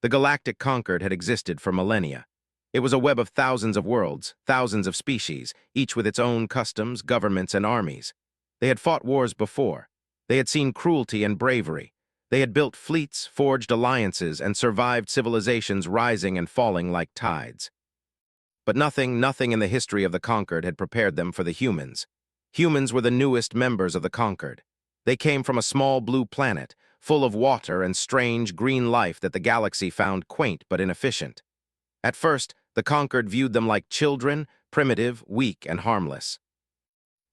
The Galactic Concord had existed for millennia. It was a web of thousands of worlds, thousands of species, each with its own customs, governments, and armies. They had fought wars before. They had seen cruelty and bravery. They had built fleets, forged alliances, and survived civilizations rising and falling like tides. But nothing in the history of the Concord had prepared them for the humans. Humans were the newest members of the Concord. They came from a small blue planet, full of water and strange green life that the galaxy found quaint but inefficient. At first, the Concord viewed them like children, primitive, weak, and harmless.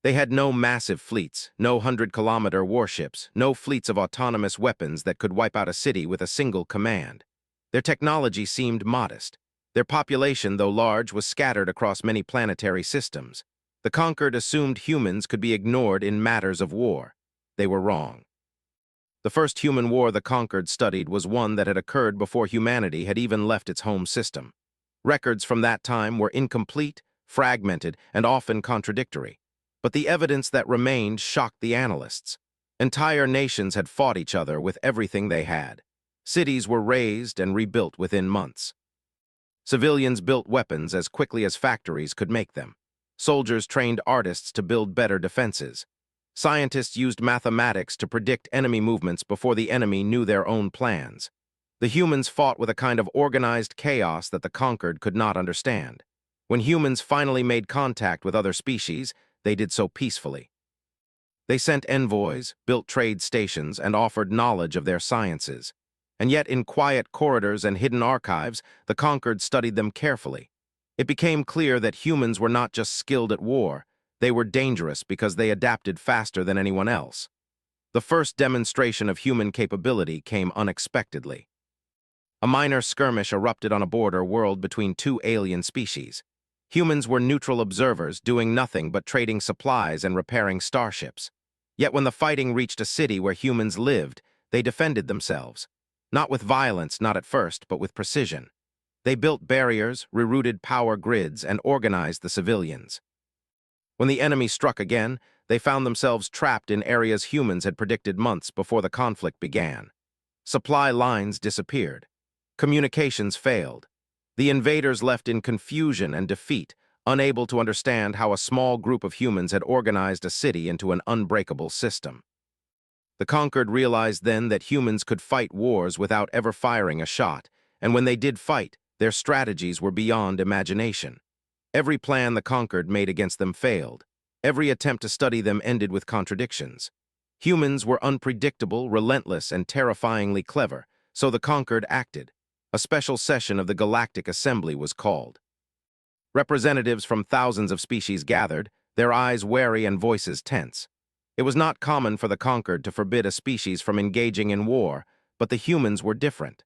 They had no massive fleets, no 100-kilometer warships, no fleets of autonomous weapons that could wipe out a city with a single command. Their technology seemed modest. Their population, though large, was scattered across many planetary systems. The Concord assumed humans could be ignored in matters of war. They were wrong. The first human war the Concord studied was one that had occurred before humanity had even left its home system. Records from that time were incomplete, fragmented, and often contradictory. But the evidence that remained shocked the analysts. Entire nations had fought each other with everything they had. Cities were razed and rebuilt within months. Civilians built weapons as quickly as factories could make them. Soldiers trained artists to build better defenses. Scientists used mathematics to predict enemy movements before the enemy knew their own plans. The humans fought with a kind of organized chaos that the Conquered could not understand. When humans finally made contact with other species, they did so peacefully. They sent envoys, built trade stations, and offered knowledge of their sciences. And yet, in quiet corridors and hidden archives, the Conquered studied them carefully. It became clear that humans were not just skilled at war. They were dangerous because they adapted faster than anyone else. The first demonstration of human capability came unexpectedly. A minor skirmish erupted on a border world between two alien species. Humans were neutral observers, doing nothing but trading supplies and repairing starships. Yet when the fighting reached a city where humans lived, they defended themselves. Not with violence, not at first, but with precision. They built barriers, rerouted power grids, and organized the civilians. When the enemy struck again, they found themselves trapped in areas humans had predicted months before the conflict began. Supply lines disappeared. Communications failed. The invaders left in confusion and defeat, unable to understand how a small group of humans had organized a city into an unbreakable system. The Conquered realized then that humans could fight wars without ever firing a shot, and when they did fight, their strategies were beyond imagination. Every plan the Conquered made against them failed. Every attempt to study them ended with contradictions. Humans were unpredictable, relentless, and terrifyingly clever, so the Conquered acted. A special session of the Galactic Assembly was called. Representatives from thousands of species gathered, their eyes wary and voices tense. It was not common for the Conquered to forbid a species from engaging in war, but the humans were different.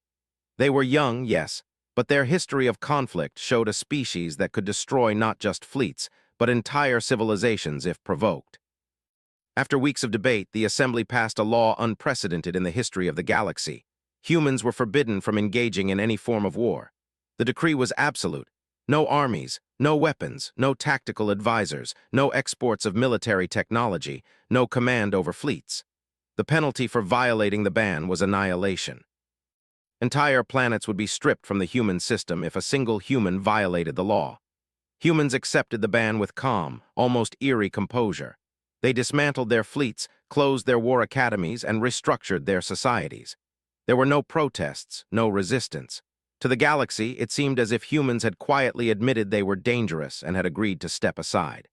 They were young, yes, but their history of conflict showed a species that could destroy not just fleets, but entire civilizations if provoked. After weeks of debate, the Assembly passed a law unprecedented in the history of the galaxy. Humans were forbidden from engaging in any form of war. The decree was absolute. No armies, no weapons, no tactical advisors, no exports of military technology, no command over fleets. The penalty for violating the ban was annihilation. Entire planets would be stripped from the human system if a single human violated the law. Humans accepted the ban with calm, almost eerie composure. They dismantled their fleets, closed their war academies, and restructured their societies. There were no protests, no resistance. To the galaxy, it seemed as if humans had quietly admitted they were dangerous and had agreed to step aside.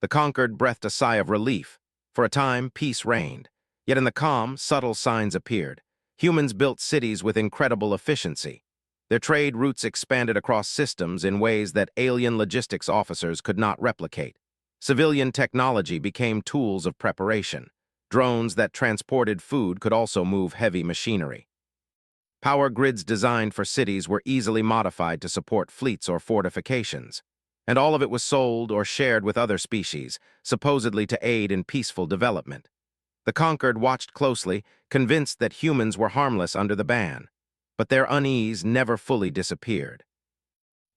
The Conquered breathed a sigh of relief. For a time, peace reigned. Yet in the calm, subtle signs appeared. Humans built cities with incredible efficiency. Their trade routes expanded across systems in ways that alien logistics officers could not replicate. Civilian technology became tools of preparation. Drones that transported food could also move heavy machinery. Power grids designed for cities were easily modified to support fleets or fortifications. And all of it was sold or shared with other species, supposedly to aid in peaceful development. The Conquered watched closely, convinced that humans were harmless under the ban. But their unease never fully disappeared.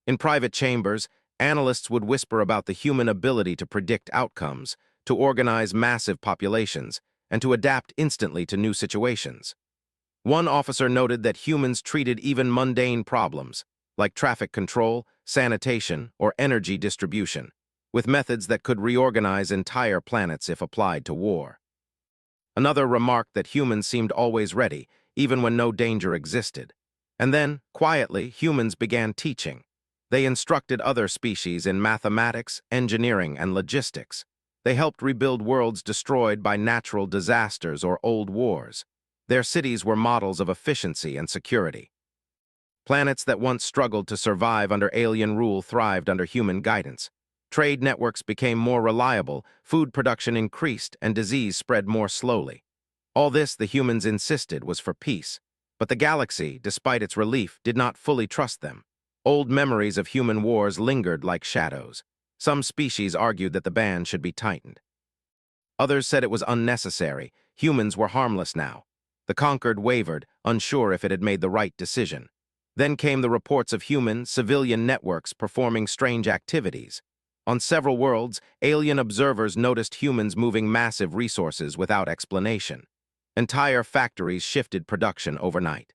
In private chambers, analysts would whisper about the human ability to predict outcomes, to organize massive populations, and to adapt instantly to new situations. One officer noted that humans treated even mundane problems, like traffic control, sanitation, or energy distribution, with methods that could reorganize entire planets if applied to war. Another remarked that humans seemed always ready, even when no danger existed. And then, quietly, humans began teaching. They instructed other species in mathematics, engineering, and logistics. They helped rebuild worlds destroyed by natural disasters or old wars. Their cities were models of efficiency and security. Planets that once struggled to survive under alien rule thrived under human guidance. Trade networks became more reliable, food production increased, and disease spread more slowly. All this, the humans insisted, was for peace. But the galaxy, despite its relief, did not fully trust them. Old memories of human wars lingered like shadows. Some species argued that the ban should be tightened. Others said it was unnecessary. Humans were harmless now. The conquered wavered, unsure if it had made the right decision. Then came the reports of human, civilian networks performing strange activities. On several worlds, alien observers noticed humans moving massive resources without explanation. Entire factories shifted production overnight.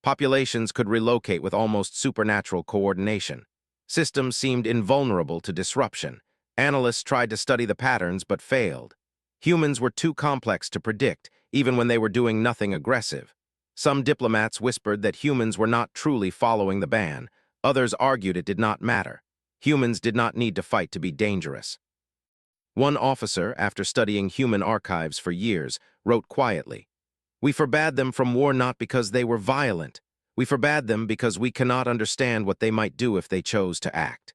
Populations could relocate with almost supernatural coordination. Systems seemed invulnerable to disruption. Analysts tried to study the patterns but failed. Humans were too complex to predict, even when they were doing nothing aggressive. Some diplomats whispered that humans were not truly following the ban. Others argued it did not matter. Humans did not need to fight to be dangerous. One officer, after studying human archives for years, wrote quietly, "We forbade them from war not because they were violent. We forbade them because we cannot understand what they might do if they chose to act."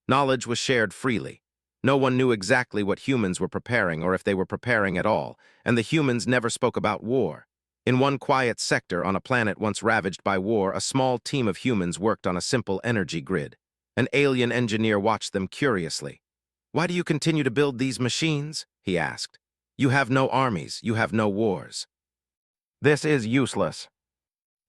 Knowledge was shared freely. No one knew exactly what humans were preparing or if they were preparing at all, and the humans never spoke about war. In one quiet sector on a planet once ravaged by war, a small team of humans worked on a simple energy grid. An alien engineer watched them curiously. "Why do you continue to build these machines?" he asked. "You have no armies, you have no wars." "This is useless."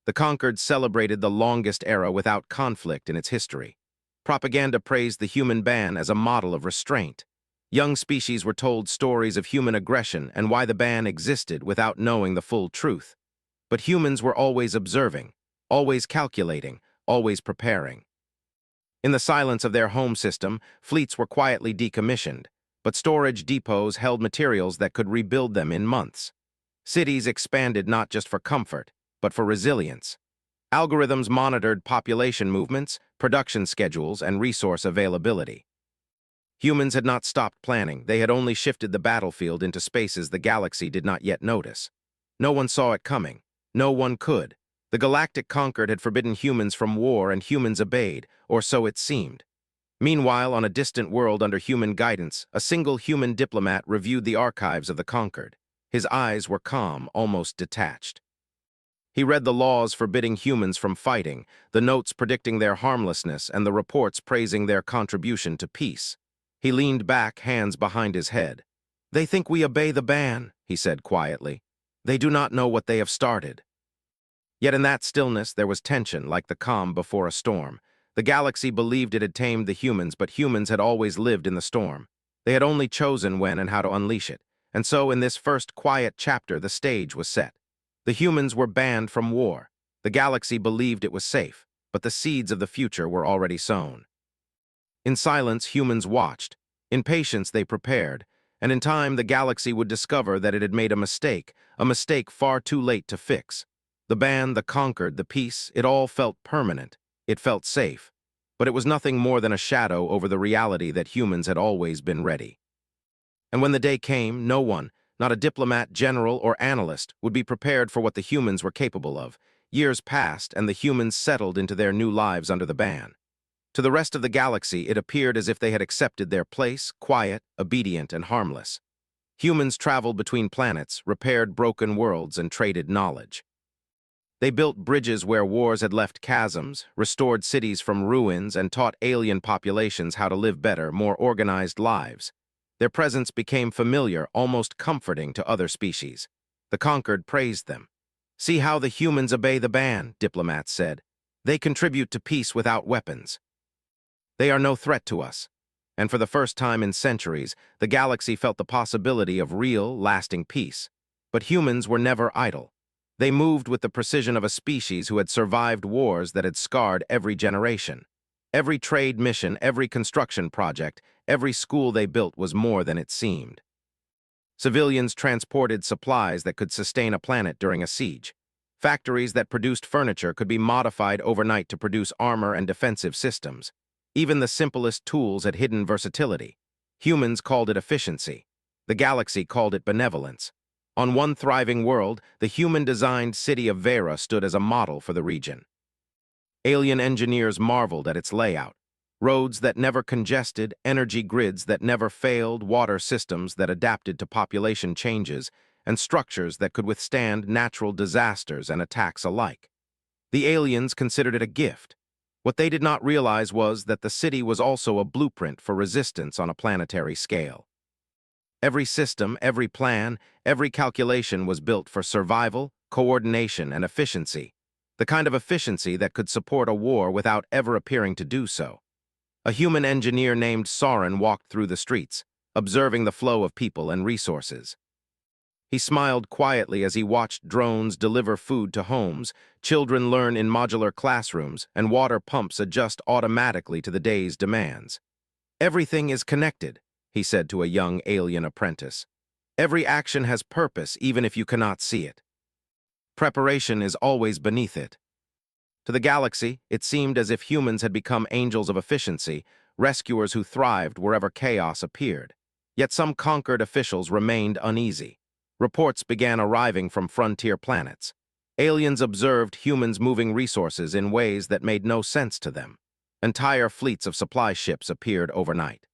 The conquered celebrated the longest era without conflict in its history. Propaganda praised the human ban as a model of restraint. Young species were told stories of human aggression and why the ban existed without knowing the full truth. But humans were always observing, always calculating, always preparing. In the silence of their home system, fleets were quietly decommissioned, but storage depots held materials that could rebuild them in months. Cities expanded not just for comfort, but for resilience. Algorithms monitored population movements, production schedules, and resource availability. Humans had not stopped planning, they had only shifted the battlefield into spaces the galaxy did not yet notice. No one saw it coming. No one could. The Galactic conquered had forbidden humans from war, and humans obeyed, or so it seemed. Meanwhile, on a distant world under human guidance, a single human diplomat reviewed the archives of the conquered. His eyes were calm, almost detached. He read the laws forbidding humans from fighting, the notes predicting their harmlessness, and the reports praising their contribution to peace. He leaned back, hands behind his head. "They think we obey the ban," he said quietly. "They do not know what they have started." Yet in that stillness there was tension, like the calm before a storm. The galaxy believed it had tamed the humans, but humans had always lived in the storm. They had only chosen when and how to unleash it. And so, in this first quiet chapter, the stage was set. The humans were banned from war. The galaxy believed it was safe, but the seeds of the future were already sown. In silence, humans watched. In patience, they prepared. And in time, the galaxy would discover that it had made a mistake far too late to fix. The ban, the conquered, the peace, it all felt permanent. It felt safe. But it was nothing more than a shadow over the reality that humans had always been ready. And when the day came, no one, not a diplomat, general, or analyst, would be prepared for what the humans were capable of. Years passed, and the humans settled into their new lives under the ban. To the rest of the galaxy, it appeared as if they had accepted their place, quiet, obedient, and harmless. Humans traveled between planets, repaired broken worlds, and traded knowledge. They built bridges where wars had left chasms, restored cities from ruins, and taught alien populations how to live better, more organized lives. Their presence became familiar, almost comforting to other species. The conquered praised them. "See how the humans obey the ban," diplomats said. "They contribute to peace without weapons. They are no threat to us." And for the first time in centuries, the galaxy felt the possibility of real, lasting peace. But humans were never idle. They moved with the precision of a species who had survived wars that had scarred every generation. Every trade mission, every construction project, every school they built was more than it seemed. Civilians transported supplies that could sustain a planet during a siege. Factories that produced furniture could be modified overnight to produce armor and defensive systems. Even the simplest tools had hidden versatility. Humans called it efficiency. The galaxy called it benevolence. On one thriving world, the human-designed city of Vera stood as a model for the region. Alien engineers marveled at its layout. Roads that never congested, energy grids that never failed, water systems that adapted to population changes, and structures that could withstand natural disasters and attacks alike. The aliens considered it a gift. What they did not realize was that the city was also a blueprint for resistance on a planetary scale. Every system, every plan, every calculation was built for survival, coordination, and efficiency, the kind of efficiency that could support a war without ever appearing to do so. A human engineer named Soren walked through the streets, observing the flow of people and resources. He smiled quietly as he watched drones deliver food to homes, children learn in modular classrooms, and water pumps adjust automatically to the day's demands. "Everything is connected," he said to a young alien apprentice. "Every action has purpose, even if you cannot see it. Preparation is always beneath it." To the galaxy, it seemed as if humans had become angels of efficiency, rescuers who thrived wherever chaos appeared. Yet some conquered officials remained uneasy. Reports began arriving from frontier planets. Aliens observed humans moving resources in ways that made no sense to them. Entire fleets of supply ships appeared overnight.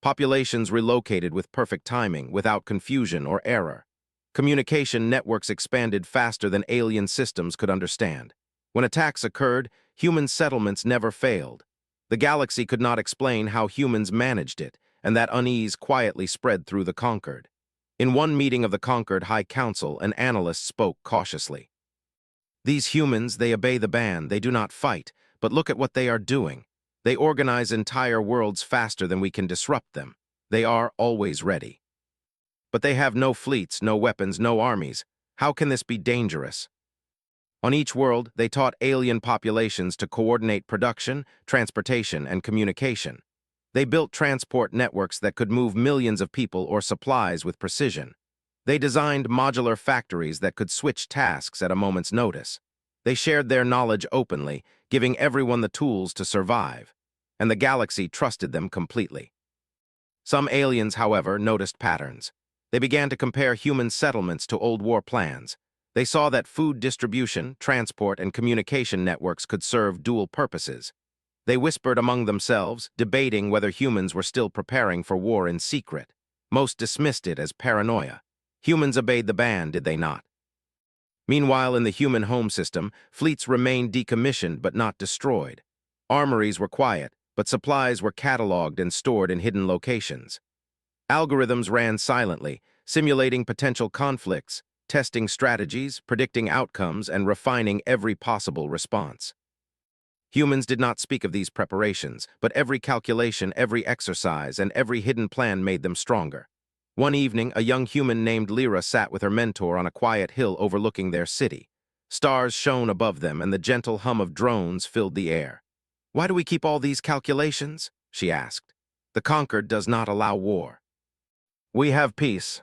Populations relocated with perfect timing, without confusion or error. Communication networks expanded faster than alien systems could understand. When attacks occurred, human settlements never failed. The galaxy could not explain how humans managed it, and that unease quietly spread through the conquered. In one meeting of the conquered High Council, an analyst spoke cautiously. "These humans, they obey the ban, they do not fight, but look at what they are doing. They organize entire worlds faster than we can disrupt them. They are always ready. But they have no fleets, no weapons, no armies. How can this be dangerous?" On each world, they taught alien populations to coordinate production, transportation, and communication. They built transport networks that could move millions of people or supplies with precision. They designed modular factories that could switch tasks at a moment's notice. They shared their knowledge openly, giving everyone the tools to survive. And the galaxy trusted them completely. Some aliens, however, noticed patterns. They began to compare human settlements to old war plans. They saw that food distribution, transport, and communication networks could serve dual purposes. They whispered among themselves, debating whether humans were still preparing for war in secret. Most dismissed it as paranoia. Humans obeyed the ban, did they not? Meanwhile, in the human home system, fleets remained decommissioned but not destroyed. Armories were quiet, but supplies were cataloged and stored in hidden locations. Algorithms ran silently, simulating potential conflicts, testing strategies, predicting outcomes, and refining every possible response. Humans did not speak of these preparations, but every calculation, every exercise, and every hidden plan made them stronger. One evening, a young human named Lyra sat with her mentor on a quiet hill overlooking their city. Stars shone above them, and the gentle hum of drones filled the air. "Why do we keep all these calculations?" she asked. "The conquered does not allow war. We have peace."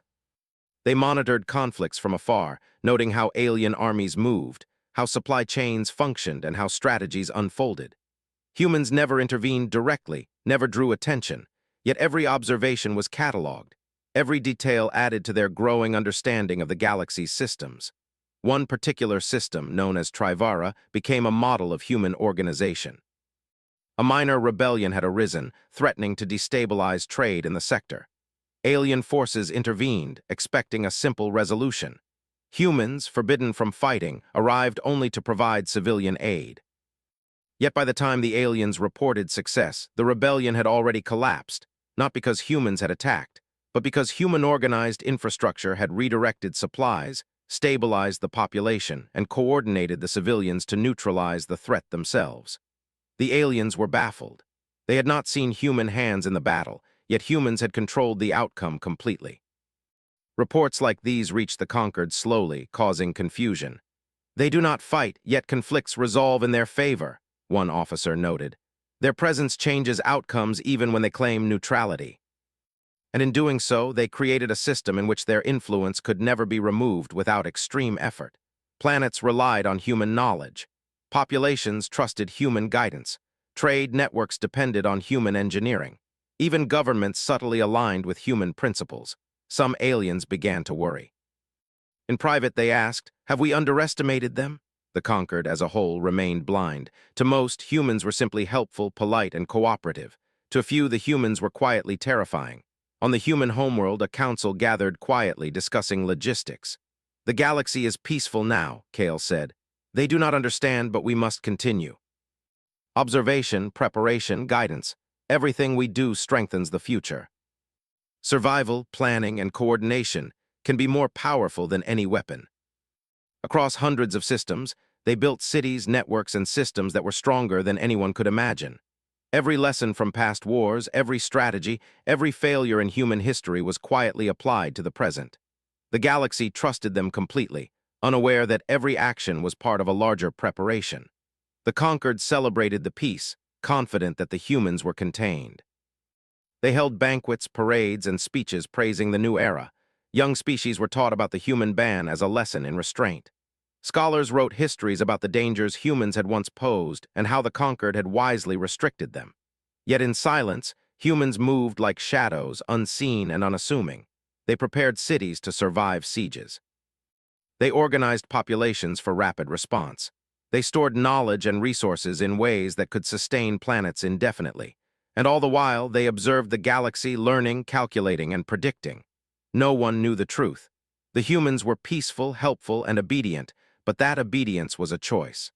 They monitored conflicts from afar, noting how alien armies moved, how supply chains functioned, and how strategies unfolded. Humans never intervened directly, never drew attention, yet every observation was cataloged. Every detail added to their growing understanding of the galaxy's systems. One particular system, known as Trivara, became a model of human organization. A minor rebellion had arisen, threatening to destabilize trade in the sector. Alien forces intervened, expecting a simple resolution. Humans, forbidden from fighting, arrived only to provide civilian aid. Yet by the time the aliens reported success, the rebellion had already collapsed, not because humans had attacked, but because human-organized infrastructure had redirected supplies, stabilized the population, and coordinated the civilians to neutralize the threat themselves. The aliens were baffled. They had not seen human hands in the battle, yet humans had controlled the outcome completely. Reports like these reach the conquered slowly, causing confusion. They do not fight, yet conflicts resolve in their favor, one officer noted. Their presence changes outcomes even when they claim neutrality. And in doing so, they created a system in which their influence could never be removed without extreme effort. Planets relied on human knowledge. Populations trusted human guidance. Trade networks depended on human engineering. Even governments subtly aligned with human principles. Some aliens began to worry. In private, they asked, "Have we underestimated them?" The conquered, as a whole, remained blind. To most, humans were simply helpful, polite, and cooperative. To a few, the humans were quietly terrifying. On the human homeworld, a council gathered quietly, discussing logistics. "The galaxy is peaceful now," Kale said. "They do not understand, but we must continue. Observation, preparation, guidance. Everything we do strengthens the future. Survival, planning, and coordination can be more powerful than any weapon." Across hundreds of systems, they built cities, networks, and systems that were stronger than anyone could imagine. Every lesson from past wars, every strategy, every failure in human history was quietly applied to the present. The galaxy trusted them completely, unaware that every action was part of a larger preparation. The conquered celebrated the peace, confident that the humans were contained. They held banquets, parades, and speeches praising the new era. Young species were taught about the human ban as a lesson in restraint. Scholars wrote histories about the dangers humans had once posed and how the conquered had wisely restricted them. Yet in silence, humans moved like shadows, unseen and unassuming. They prepared cities to survive sieges. They organized populations for rapid response. They stored knowledge and resources in ways that could sustain planets indefinitely. And all the while, they observed the galaxy, learning, calculating, and predicting. No one knew the truth. The humans were peaceful, helpful, and obedient, but that obedience was a choice.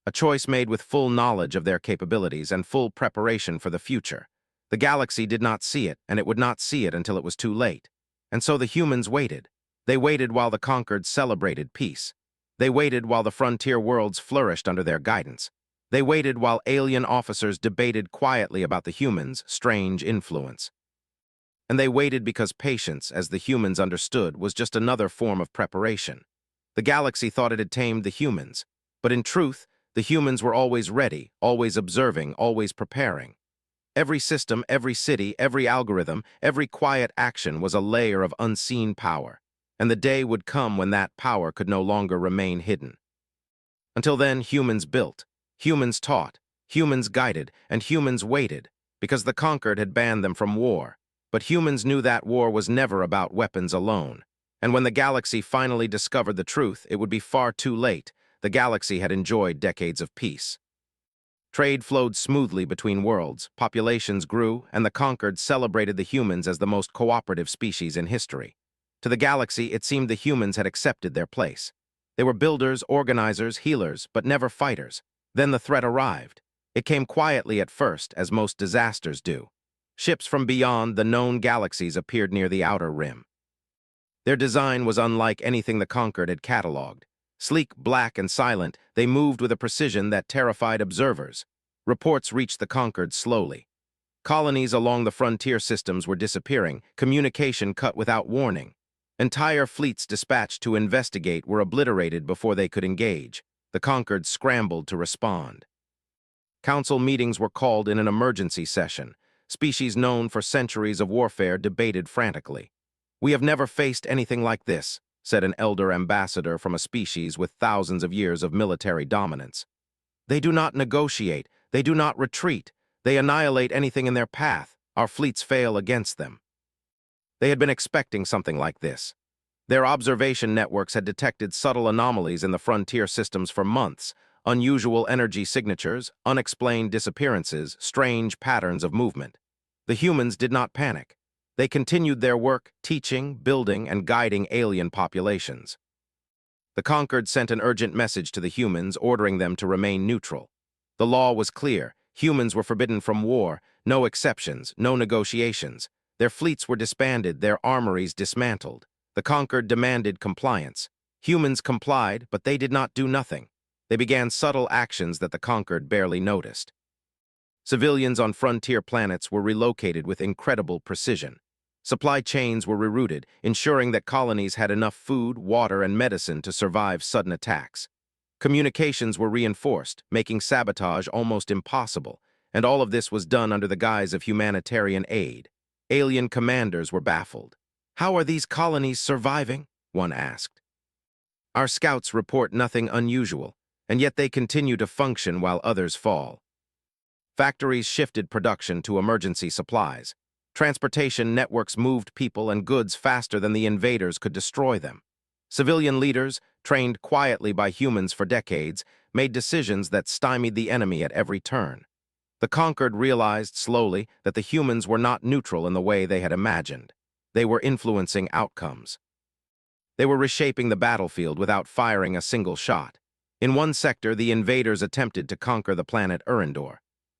A choice made with full knowledge of their capabilities and full preparation for the future. The galaxy did not see it, and it would not see it until it was too late. And so the humans waited. They waited while the conquered celebrated peace. They waited while the frontier worlds flourished under their guidance. They waited while alien officers debated quietly about the humans' strange influence. And they waited because patience, as the humans understood, was just another form of preparation. The galaxy thought it had tamed the humans, but in truth, the humans were always ready, always observing, always preparing. Every system, every city, every algorithm, every quiet action was a layer of unseen power, and the day would come when that power could no longer remain hidden. Until then, humans built, humans taught, humans guided, and humans waited, because the conquered had banned them from war. But humans knew that war was never about weapons alone. And when the galaxy finally discovered the truth, it would be far too late. The galaxy had enjoyed decades of peace. Trade flowed smoothly between worlds, populations grew, and the conquered celebrated the humans as the most cooperative species in history. To the galaxy, it seemed the humans had accepted their place. They were builders, organizers, healers, but never fighters. Then the threat arrived. It came quietly at first, as most disasters do. Ships from beyond the known galaxies appeared near the outer rim. Their design was unlike anything the conquered had catalogued. Sleek, black, and silent, they moved with a precision that terrified observers. Reports reached the conquered slowly. Colonies along the frontier systems were disappearing, communication cut without warning. Entire fleets dispatched to investigate were obliterated before they could engage. The conquered scrambled to respond. Council meetings were called in an emergency session. Species known for centuries of warfare debated frantically. "We have never faced anything like this," said an elder ambassador from a species with thousands of years of military dominance. "They do not negotiate. They do not retreat. They annihilate anything in their path. Our fleets fail against them." They had been expecting something like this. Their observation networks had detected subtle anomalies in the frontier systems for months: unusual energy signatures, unexplained disappearances, strange patterns of movement. The humans did not panic. They continued their work, teaching, building, and guiding alien populations. The conquered sent an urgent message to the humans, ordering them to remain neutral. The law was clear. Humans were forbidden from war, no exceptions, no negotiations. Their fleets were disbanded, their armories dismantled. The conquered demanded compliance. Humans complied, but they did not do nothing. They began subtle actions that the conquered barely noticed. Civilians on frontier planets were relocated with incredible precision. Supply chains were rerouted, ensuring that colonies had enough food, water, and medicine to survive sudden attacks. Communications were reinforced, making sabotage almost impossible, and all of this was done under the guise of humanitarian aid. Alien commanders were baffled. "How are these colonies surviving?" one asked. "Our scouts report nothing unusual, and yet they continue to function while others fall." Factories shifted production to emergency supplies. Transportation networks moved people and goods faster than the invaders could destroy them. Civilian leaders, trained quietly by humans for decades, made decisions that stymied the enemy at every turn. The conquered realized slowly that the humans were not neutral in the way they had imagined. They were influencing outcomes. They were reshaping the battlefield without firing a single shot. In one sector, the invaders attempted to conquer the planet Urindor.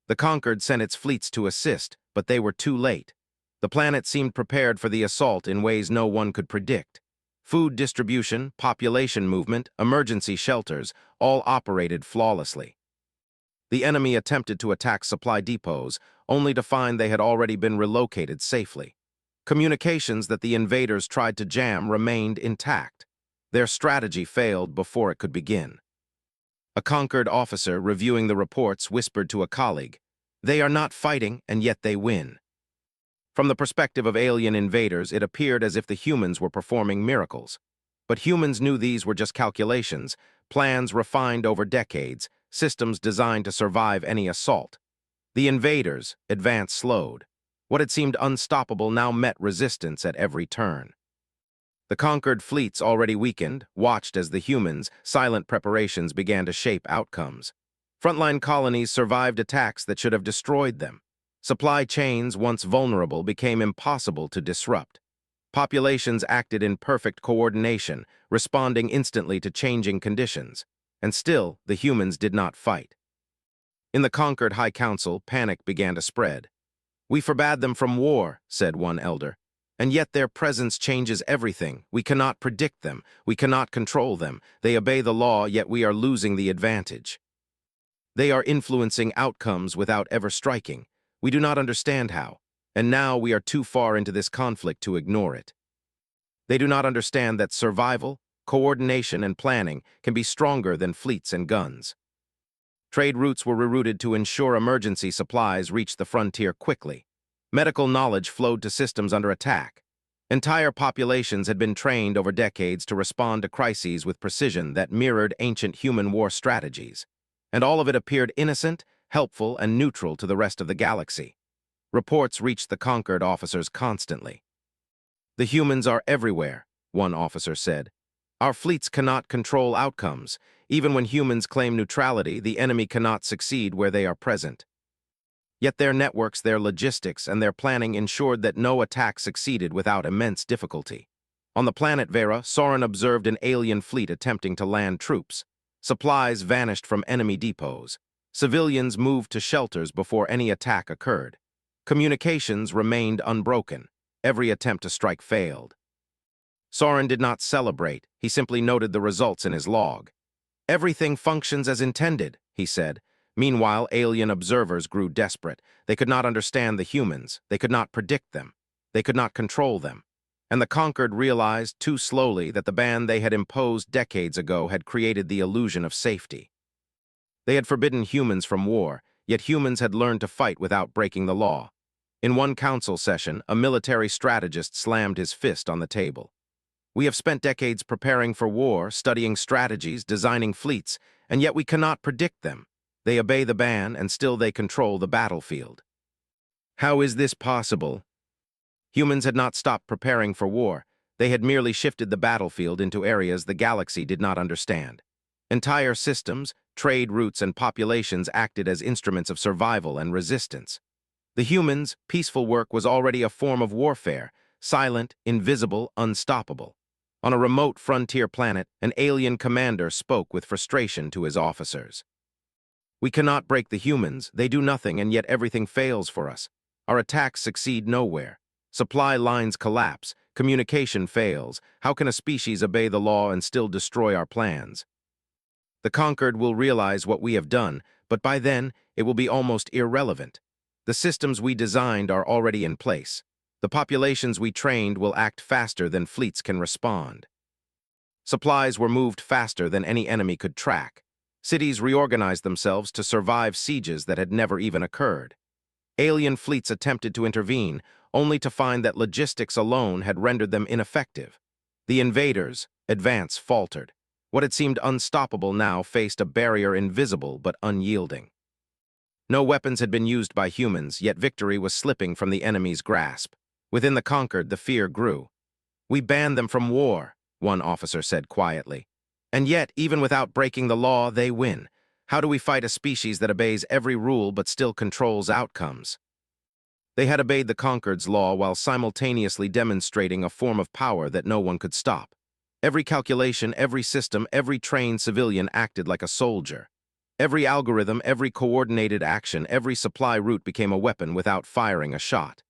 The conquered sent its fleets to assist, but they were too late. The planet seemed prepared for the assault in ways no one could predict. Food distribution, population movement, emergency shelters all operated flawlessly. The enemy attempted to attack supply depots, only to find they had already been relocated safely. Communications that the invaders tried to jam remained intact. Their strategy failed before it could begin. A conquered officer reviewing the reports whispered to a colleague, "They are not fighting, and yet they win." From the perspective of alien invaders, it appeared as if the humans were performing miracles. But humans knew these were just calculations, plans refined over decades, systems designed to survive any assault. The invaders' advance slowed. What had seemed unstoppable now met resistance at every turn. The conquered fleets, already weakened, watched as the humans' silent preparations began to shape outcomes. Frontline colonies survived attacks that should have destroyed them. Supply chains, once vulnerable, became impossible to disrupt. Populations acted in perfect coordination, responding instantly to changing conditions. And still, the humans did not fight. In the conquered High Council, panic began to spread. "We forbade them from war," said one elder. "And yet their presence changes everything. We cannot predict them. We cannot control them. They obey the law, yet we are losing the advantage. They are influencing outcomes without ever striking. We do not understand how. And now we are too far into this conflict to ignore it." They do not understand that survival, coordination, and planning can be stronger than fleets and guns. Trade routes were rerouted to ensure emergency supplies reached the frontier quickly. Medical knowledge flowed to systems under attack. Entire populations had been trained over decades to respond to crises with precision that mirrored ancient human war strategies. And all of it appeared innocent, helpful, and neutral to the rest of the galaxy. Reports reached the conquered officers constantly. "The humans are everywhere," one officer said. "Our fleets cannot control outcomes. Even when humans claim neutrality, the enemy cannot succeed where they are present." Yet their networks, their logistics, and their planning ensured that no attack succeeded without immense difficulty. On the planet Vera, Soren observed an alien fleet attempting to land troops. Supplies vanished from enemy depots. Civilians moved to shelters before any attack occurred. Communications remained unbroken. Every attempt to strike failed. Soren did not celebrate. He simply noted the results in his log. "Everything functions as intended," he said. Meanwhile, alien observers grew desperate. They could not understand the humans. They could not predict them. They could not control them. And the conquered realized too slowly that the ban they had imposed decades ago had created the illusion of safety. They had forbidden humans from war, yet humans had learned to fight without breaking the law. In one council session, a military strategist slammed his fist on the table. "We have spent decades preparing for war, studying strategies, designing fleets, and yet we cannot predict them. They obey the ban, and still they control the battlefield. How is this possible?" Humans had not stopped preparing for war. They had merely shifted the battlefield into areas the galaxy did not understand. Entire systems, trade routes, and populations acted as instruments of survival and resistance. The humans' peaceful work was already a form of warfare, silent, invisible, unstoppable. On a remote frontier planet, an alien commander spoke with frustration to his officers. "We cannot break the humans. They do nothing, and yet everything fails for us. Our attacks succeed nowhere. Supply lines collapse. Communication fails. How can a species obey the law and still destroy our plans? The conquered will realize what we have done, but by then, it will be almost irrelevant. The systems we designed are already in place. The populations we trained will act faster than fleets can respond. Supplies were moved faster than any enemy could track. Cities reorganized themselves to survive sieges that had never even occurred. Alien fleets attempted to intervene, only to find that logistics alone had rendered them ineffective. The invaders' advance faltered. What had seemed unstoppable now faced a barrier invisible but unyielding. No weapons had been used by humans, yet victory was slipping from the enemy's grasp. Within the conquered, the fear grew. "We banned them from war," one officer said quietly. "And yet, even without breaking the law, they win. How do we fight a species that obeys every rule but still controls outcomes?" They had obeyed the conquered's law while simultaneously demonstrating a form of power that no one could stop. Every calculation, every system, every trained civilian acted like a soldier. Every algorithm, every coordinated action, every supply route became a weapon without firing a shot.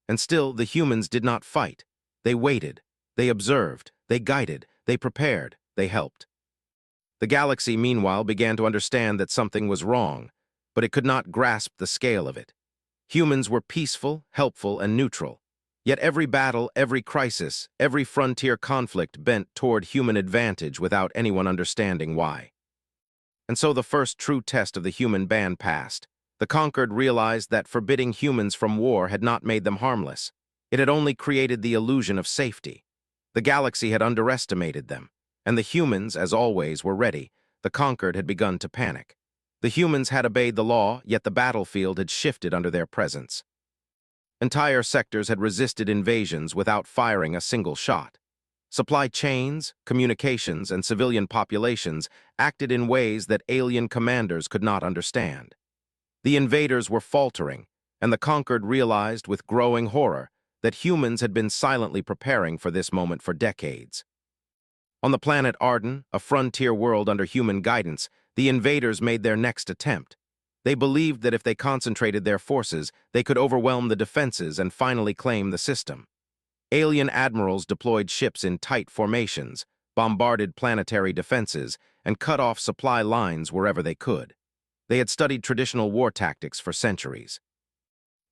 And still, the humans did not fight. They waited. They observed. They guided. They prepared. They helped. The galaxy, meanwhile, began to understand that something was wrong, but it could not grasp the scale of it. Humans were peaceful, helpful, and neutral. Yet every battle, every crisis, every frontier conflict bent toward human advantage without anyone understanding why. And so the first true test of the human ban passed. The conquered realized that forbidding humans from war had not made them harmless. It had only created the illusion of safety. The galaxy had underestimated them, and the humans, as always, were ready. The conquered had begun to panic. The humans had obeyed the law, yet the battlefield had shifted under their presence. Entire sectors had resisted invasions without firing a single shot. Supply chains, communications, and civilian populations acted in ways that alien commanders could not understand. The invaders were faltering, and the conquered realized with growing horror that humans had been silently preparing for this moment for decades. On the planet Arden, a frontier world under human guidance, the invaders made their next attempt. They believed that if they concentrated their forces, they could overwhelm the defenses and finally claim the system. Alien admirals deployed ships in tight formations, bombarded planetary defenses, and cut off supply lines wherever they could. They had studied traditional war tactics for centuries.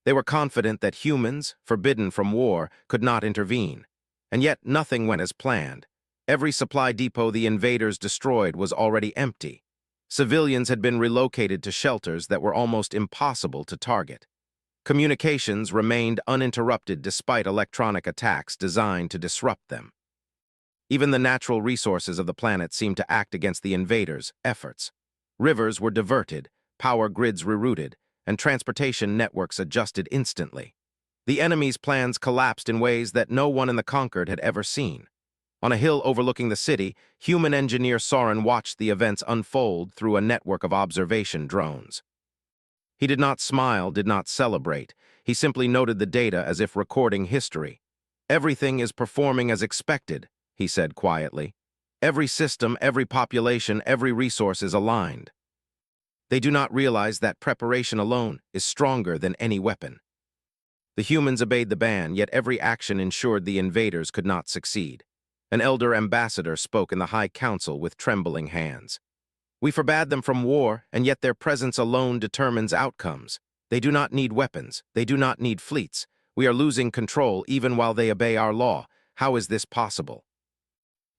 They were confident that humans, forbidden from war, could not intervene. And yet nothing went as planned. Every supply depot the invaders destroyed was already empty. Civilians had been relocated to shelters that were almost impossible to target. Communications remained uninterrupted despite electronic attacks designed to disrupt them. Even the natural resources of the planet seemed to act against the invaders' efforts. Rivers were diverted, power grids rerouted, and transportation networks adjusted instantly. The enemy's plans collapsed in ways that no one in the conquered had ever seen. On a hill overlooking the city, human engineer Soren watched the events unfold through a network of observation drones. He did not smile, did not celebrate. He simply noted the data as if recording history. "Everything is performing as expected," he said quietly. "Every system, every population, every resource is aligned." They do not realize that preparation alone is stronger than any weapon. The humans obeyed the ban, yet every action ensured the invaders could not succeed. An elder ambassador spoke in the High Council with trembling hands. "We forbade them from war, and yet their presence alone determines outcomes. They do not need weapons. They do not need fleets. We are losing control even while they obey our law. How is this possible?"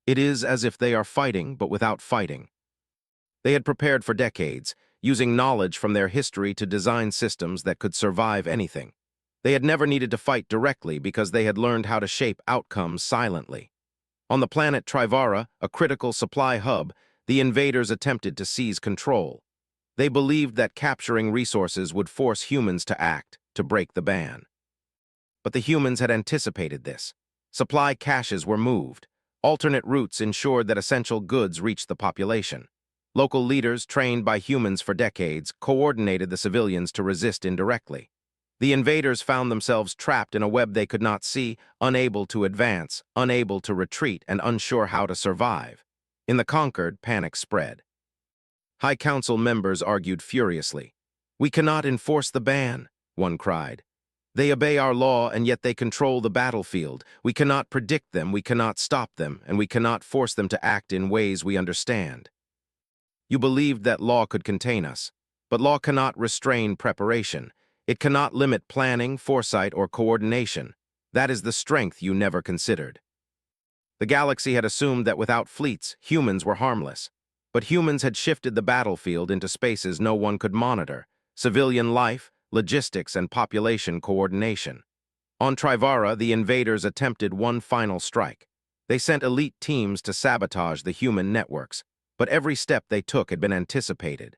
It is as if they are fighting, but without fighting. They had prepared for decades, using knowledge from their history to design systems that could survive anything. They had never needed to fight directly because they had learned how to shape outcomes silently. On the planet Trivara, a critical supply hub, the invaders attempted to seize control. They believed that capturing resources would force humans to act, to break the ban. But the humans had anticipated this. Supply caches were moved. Alternate routes ensured that essential goods reached the population. Local leaders, trained by humans for decades, coordinated the civilians to resist indirectly. The invaders found themselves trapped in a web they could not see, unable to advance, unable to retreat, and unsure how to survive. In the conquered, panic spread. High Council members argued furiously. "We cannot enforce the ban," one cried. "They obey our law, and yet they control the battlefield. We cannot predict them, we cannot stop them, and we cannot force them to act in ways we understand." You believed that law could contain us, but law cannot restrain preparation. It cannot limit planning, foresight, or coordination. That is the strength you never considered. The galaxy had assumed that without fleets, humans were harmless. But humans had shifted the battlefield into spaces no one could monitor: civilian life, logistics, and population coordination. On Trivara, the invaders attempted one final strike. They sent elite teams to sabotage the human networks, but every step they took had been anticipated.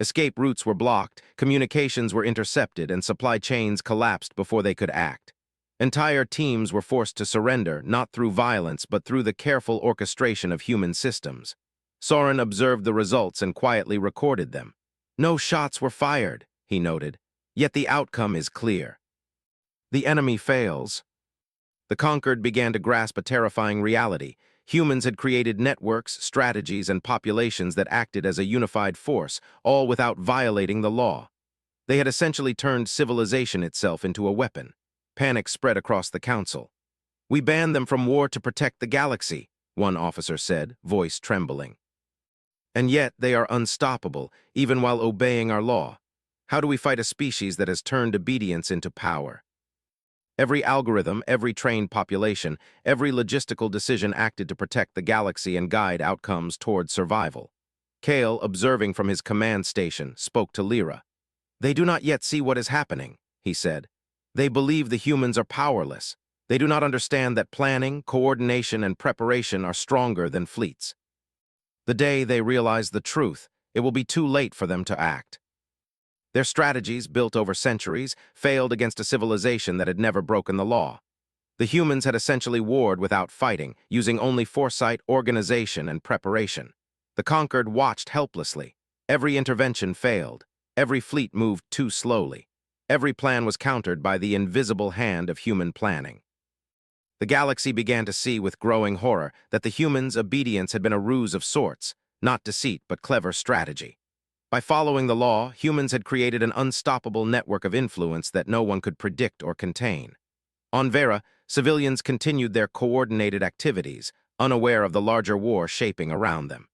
Escape routes were blocked, communications were intercepted, and supply chains collapsed before they could act. Entire teams were forced to surrender, not through violence, but through the careful orchestration of human systems. Soren observed the results and quietly recorded them. No shots were fired, he noted, yet the outcome is clear. The enemy fails. The conquered began to grasp a terrifying reality. Humans had created networks, strategies, and populations that acted as a unified force, all without violating the law. They had essentially turned civilization itself into a weapon. Panic spread across the council. "We banned them from war to protect the galaxy," one officer said, voice trembling. "And yet they are unstoppable, even while obeying our law. How do we fight a species that has turned obedience into power?" Every algorithm, every trained population, every logistical decision acted to protect the galaxy and guide outcomes toward survival. Kale, observing from his command station, spoke to Lyra. "They do not yet see what is happening," he said. "They believe the humans are powerless. They do not understand that planning, coordination, and preparation are stronger than fleets. The day they realize the truth, it will be too late for them to act." Their strategies, built over centuries, failed against a civilization that had never broken the law. The humans had essentially warred without fighting, using only foresight, organization, and preparation. The conquered watched helplessly. Every intervention failed. Every fleet moved too slowly. Every plan was countered by the invisible hand of human planning. The galaxy began to see with growing horror that the humans' obedience had been a ruse of sorts, not deceit but clever strategy. By following the law, humans had created an unstoppable network of influence that no one could predict or contain. On Vera, civilians continued their coordinated activities, unaware of the larger war shaping around them.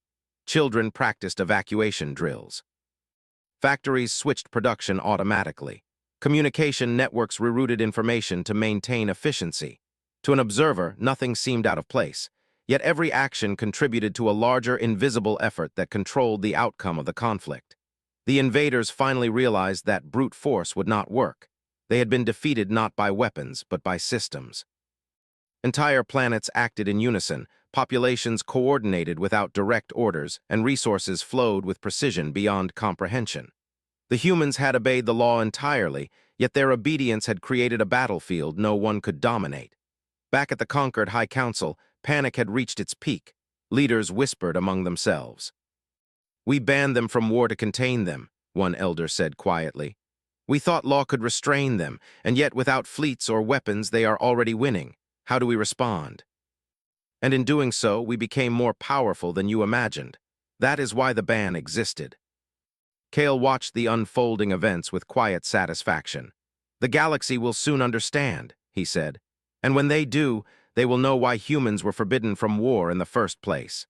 Children practiced evacuation drills. Factories switched production automatically. Communication networks rerouted information to maintain efficiency. To an observer, nothing seemed out of place. Yet every action contributed to a larger, invisible effort that controlled the outcome of the conflict. The invaders finally realized that brute force would not work. They had been defeated not by weapons, but by systems. Entire planets acted in unison, populations coordinated without direct orders, and resources flowed with precision beyond comprehension. The humans had obeyed the law entirely, yet their obedience had created a battlefield no one could dominate. Back at the conquered High Council, panic had reached its peak. Leaders whispered among themselves. "We banned them from war to contain them," one elder said quietly. "We thought law could restrain them, and yet without fleets or weapons they are already winning. How do we respond? And in doing so, we became more powerful than you imagined. That is why the ban existed." Kale watched the unfolding events with quiet satisfaction. "The galaxy will soon understand," he said. "And when they do, they will know why humans were forbidden from war in the first place."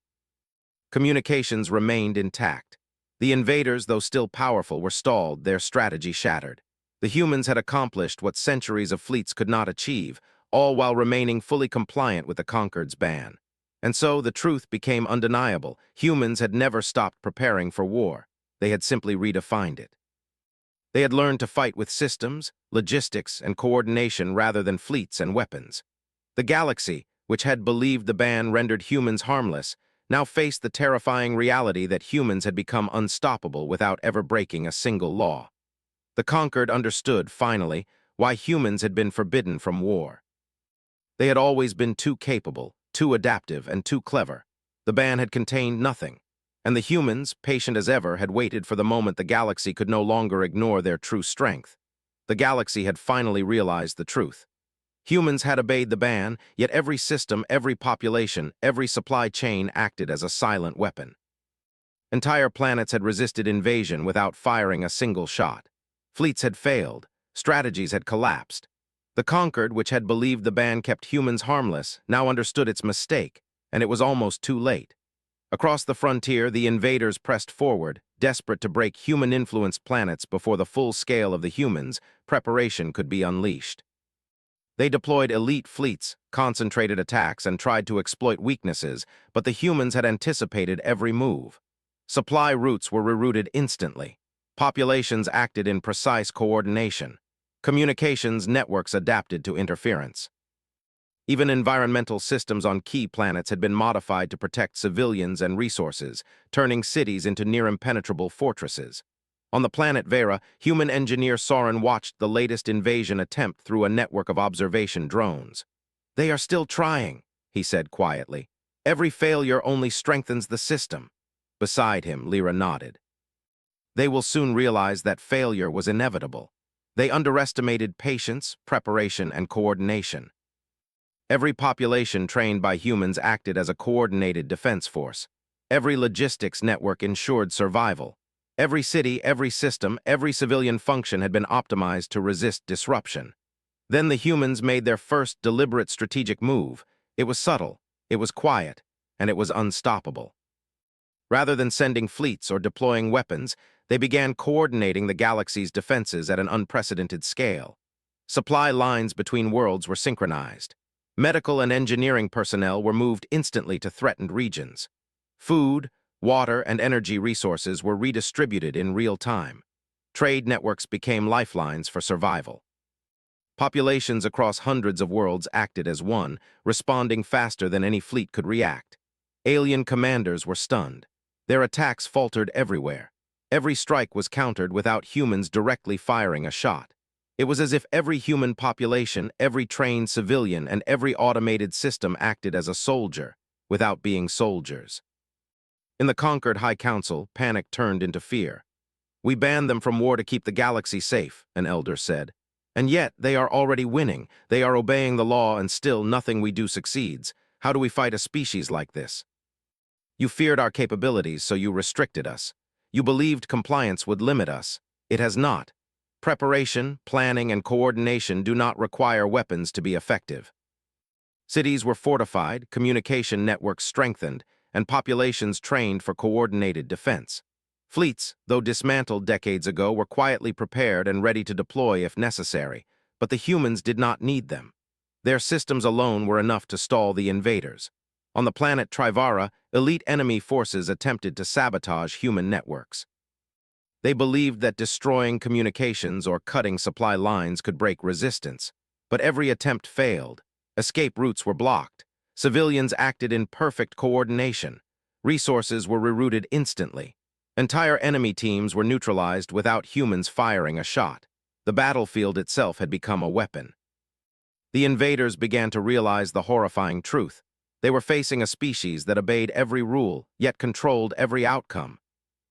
Communications remained intact. The invaders, though still powerful, were stalled, their strategy shattered. The humans had accomplished what centuries of fleets could not achieve, all while remaining fully compliant with the conquered's ban. And so the truth became undeniable. Humans had never stopped preparing for war. They had simply redefined it. They had learned to fight with systems, logistics, and coordination rather than fleets and weapons. The galaxy, which had believed the ban rendered humans harmless, now faced the terrifying reality that humans had become unstoppable without ever breaking a single law. The conquered understood, finally, why humans had been forbidden from war. They had always been too capable, too adaptive, and too clever. The ban had contained nothing, and the humans, patient as ever, had waited for the moment the galaxy could no longer ignore their true strength. The galaxy had finally realized the truth. Humans had obeyed the ban, yet every system, every population, every supply chain acted as a silent weapon. Entire planets had resisted invasion without firing a single shot. Fleets had failed. Strategies had collapsed. The conquered, which had believed the ban kept humans harmless, now understood its mistake, and it was almost too late. Across the frontier, the invaders pressed forward, desperate to break human-influenced planets before the full scale of the humans' preparation could be unleashed. They deployed elite fleets, concentrated attacks, and tried to exploit weaknesses, but the humans had anticipated every move. Supply routes were rerouted instantly. Populations acted in precise coordination. Communications networks adapted to interference. Even environmental systems on key planets had been modified to protect civilians and resources, turning cities into near-impenetrable fortresses. On the planet Vera, human engineer Soren watched the latest invasion attempt through a network of observation drones. "They are still trying," he said quietly. "Every failure only strengthens the system." Beside him, Lyra nodded. They will soon realize that failure was inevitable. They underestimated patience, preparation, and coordination. Every population trained by humans acted as a coordinated defense force. Every logistics network ensured survival. Every city, every system, every civilian function had been optimized to resist disruption. Then the humans made their first deliberate strategic move. It was subtle, it was quiet, and it was unstoppable. Rather than sending fleets or deploying weapons, they began coordinating the galaxy's defenses at an unprecedented scale. Supply lines between worlds were synchronized. Medical and engineering personnel were moved instantly to threatened regions. Food, water, and energy resources were redistributed in real time. Trade networks became lifelines for survival. Populations across hundreds of worlds acted as one, responding faster than any fleet could react. Alien commanders were stunned. Their attacks faltered everywhere. Every strike was countered without humans directly firing a shot. It was as if every human population, every trained civilian, and every automated system acted as a soldier, without being soldiers. In the conquered High Council, panic turned into fear. "We banned them from war to keep the galaxy safe," an elder said. "And yet, they are already winning. They are obeying the law, and still nothing we do succeeds. How do we fight a species like this?" "You feared our capabilities, so you restricted us. You believed compliance would limit us. It has not. Preparation, planning, and coordination do not require weapons to be effective." Cities were fortified, communication networks strengthened, and populations trained for coordinated defense. Fleets, though dismantled decades ago, were quietly prepared and ready to deploy if necessary, but the humans did not need them. Their systems alone were enough to stall the invaders. On the planet Trivara, elite enemy forces attempted to sabotage human networks. They believed that destroying communications or cutting supply lines could break resistance, but every attempt failed. Escape routes were blocked. Civilians acted in perfect coordination. Resources were rerouted instantly. Entire enemy teams were neutralized without humans firing a shot. The battlefield itself had become a weapon. The invaders began to realize the horrifying truth. They were facing a species that obeyed every rule, yet controlled every outcome.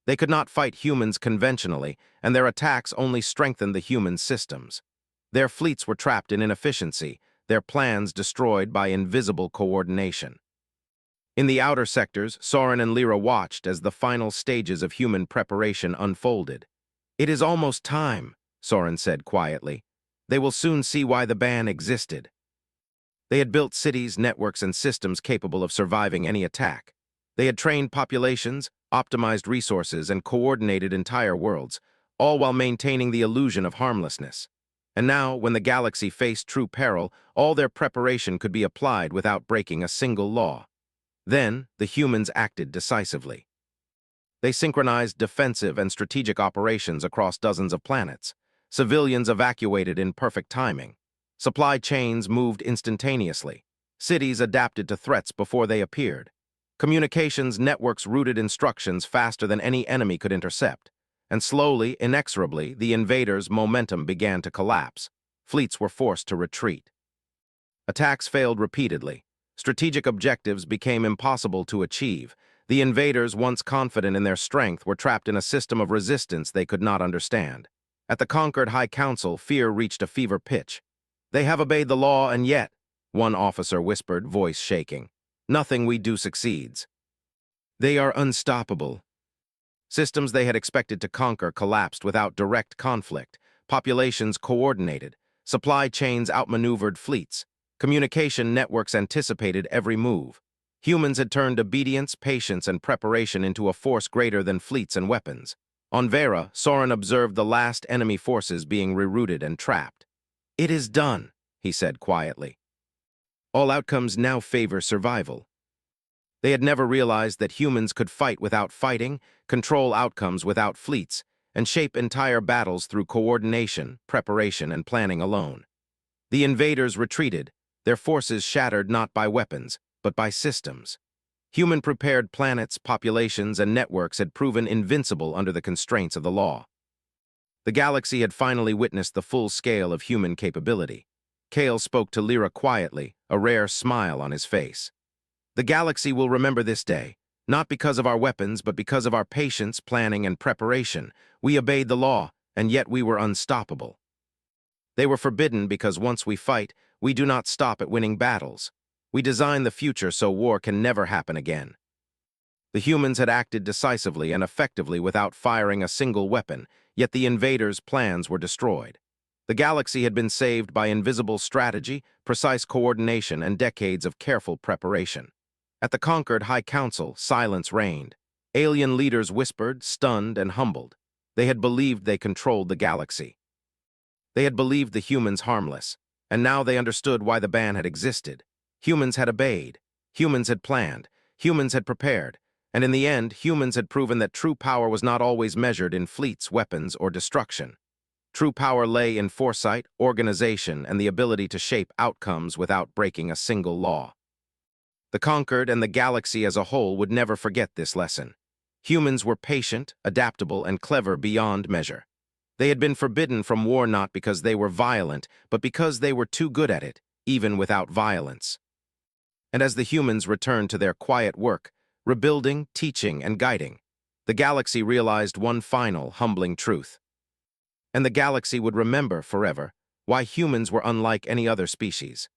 They could not fight humans conventionally, and their attacks only strengthened the human systems. Their fleets were trapped in inefficiency, their plans destroyed by invisible coordination. In the outer sectors, Soren and Lyra watched as the final stages of human preparation unfolded. "It is almost time," Soren said quietly. "They will soon see why the ban existed." They had built cities, networks, and systems capable of surviving any attack. They had trained populations, optimized resources, and coordinated entire worlds, all while maintaining the illusion of harmlessness. And now, when the galaxy faced true peril, all their preparation could be applied without breaking a single law. Then, the humans acted decisively. They synchronized defensive and strategic operations across dozens of planets. Civilians evacuated in perfect timing. Supply chains moved instantaneously. Cities adapted to threats before they appeared. Communications networks routed instructions faster than any enemy could intercept. And slowly, inexorably, the invaders' momentum began to collapse. Fleets were forced to retreat. Attacks failed repeatedly. Strategic objectives became impossible to achieve. The invaders, once confident in their strength, were trapped in a system of resistance they could not understand. At the conquered High Council, fear reached a fever pitch. "They have obeyed the law, and yet," one officer whispered, voice shaking, "nothing we do succeeds. They are unstoppable." Systems they had expected to conquer collapsed without direct conflict. Populations coordinated. Supply chains outmaneuvered fleets. Communication networks anticipated every move. Humans had turned obedience, patience, and preparation into a force greater than fleets and weapons. On Vera, Soren observed the last enemy forces being rerouted and trapped. "It is done," he said quietly. All outcomes now favor survival. They had never realized that humans could fight without fighting, control outcomes without fleets, and shape entire battles through coordination, preparation, and planning alone. The invaders retreated, their forces shattered not by weapons, but by systems. Human-prepared planets, populations, and networks had proven invincible under the constraints of the law. The galaxy had finally witnessed the full scale of human capability. Kale spoke to Lyra quietly, a rare smile on his face. The galaxy will remember this day, not because of our weapons, but because of our patience, planning, and preparation. We obeyed the law, and yet we were unstoppable. They were forbidden because once we fight, we do not stop at winning battles. We design the future so war can never happen again. The humans had acted decisively and effectively without firing a single weapon, yet the invaders' plans were destroyed. The galaxy had been saved by invisible strategy, precise coordination, and decades of careful preparation. At the conquered High Council, silence reigned. Alien leaders whispered, stunned and humbled. They had believed they controlled the galaxy. They had believed the humans harmless, and now they understood why the ban had existed. Humans had obeyed, humans had planned, humans had prepared, and in the end, humans had proven that true power was not always measured in fleets, weapons, or destruction. True power lay in foresight, organization, and the ability to shape outcomes without breaking a single law. The conquered and the galaxy as a whole would never forget this lesson. Humans were patient, adaptable, and clever beyond measure. They had been forbidden from war not because they were violent, but because they were too good at it, even without violence. And as the humans returned to their quiet work, rebuilding, teaching, and guiding, the galaxy realized one final, humbling truth. And the galaxy would remember forever why humans were unlike any other species.